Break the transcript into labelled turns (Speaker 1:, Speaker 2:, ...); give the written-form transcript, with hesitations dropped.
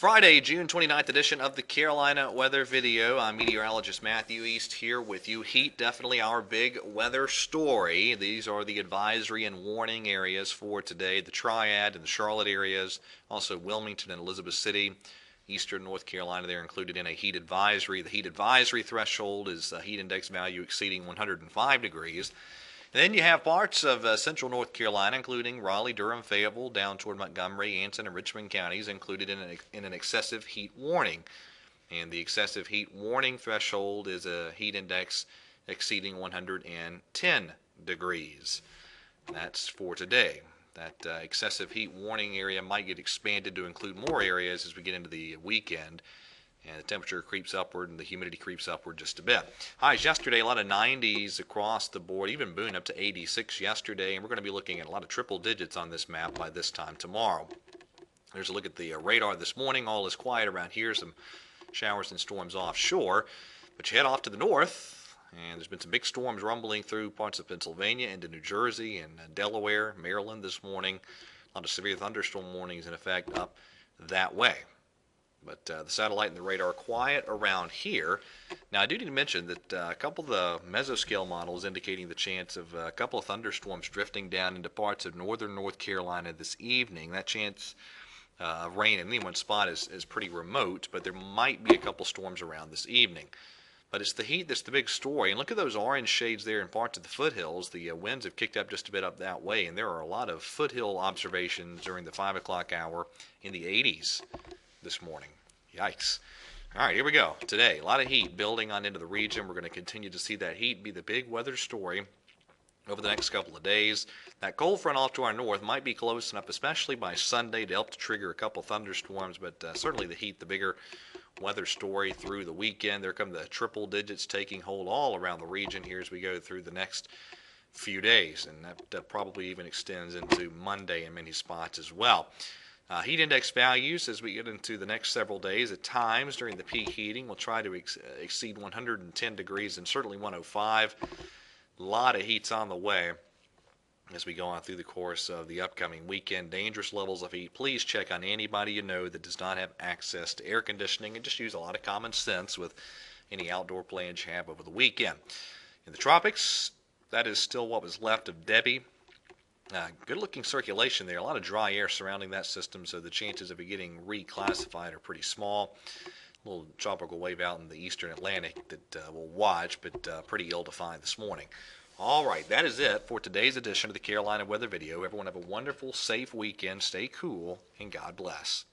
Speaker 1: Friday, June 29th edition of the Carolina Weather Video. I'm meteorologist Matthew East here with you. Heat, definitely our big weather story. These are the advisory and warning areas for today. The Triad and the Charlotte areas, also Wilmington and Elizabeth City. Eastern North Carolina, they're included in a heat advisory. The heat advisory threshold is a heat index value exceeding 105 degrees. Then you have parts of central North Carolina, including Raleigh, Durham, Fayetteville, down toward Montgomery, Anson, and Richmond counties, included in an excessive heat warning. And the excessive heat warning threshold is a heat index exceeding 110 degrees. That's for today. That excessive heat warning area might get expanded to include more areas as we get into the weekend. And the temperature creeps upward and the humidity creeps upward just a bit. Highs yesterday, a lot of 90s across the board, even Boone up to 86 yesterday. And we're going to be looking at a lot of triple digits on this map by this time tomorrow. There's a look at the radar this morning. All is quiet around here. Some showers and storms offshore. But you head off to the north, and there's been some big storms rumbling through parts of Pennsylvania into New Jersey and Delaware, Maryland this morning. A lot of severe thunderstorm warnings in effect up that way. But the satellite and the radar are quiet around here. Now, I do need to mention that a couple of the mesoscale models indicating the chance of a couple of thunderstorms drifting down into parts of northern North Carolina this evening. That chance of rain in any one spot is pretty remote, but there might be a couple storms around this evening. But it's the heat that's the big story. And look at those orange shades there in parts of the foothills. The winds have kicked up just a bit up that way, and there are a lot of foothill observations during the 5 o'clock hour in the 80s. This morning. Yikes. All right, here we go. Today, a lot of heat building on into the region. We're going to continue to see that heat be the big weather story over the next couple of days. That cold front off to our north might be close enough, especially by Sunday, to help to trigger a couple thunderstorms, but certainly the heat, the bigger weather story through the weekend. There come the triple digits taking hold all around the region here as we go through the next few days, and that probably even extends into Monday in many spots as well. Heat index values as we get into the next several days. At times during the peak heating, we'll try to exceed 110 degrees and certainly 105. A lot of heat's on the way as we go on through the course of the upcoming weekend. Dangerous levels of heat. Please check on anybody you know that does not have access to air conditioning, and just use a lot of common sense with any outdoor plans you have over the weekend. In the tropics, that is still what was left of Debbie. Good-looking circulation there. A lot of dry air surrounding that system, so the chances of it getting reclassified are pretty small. A little tropical wave out in the eastern Atlantic that we'll watch, but pretty ill-defined this morning. All right, that is it for today's edition of the Carolina Weather Video. Everyone have a wonderful, safe weekend. Stay cool, and God bless.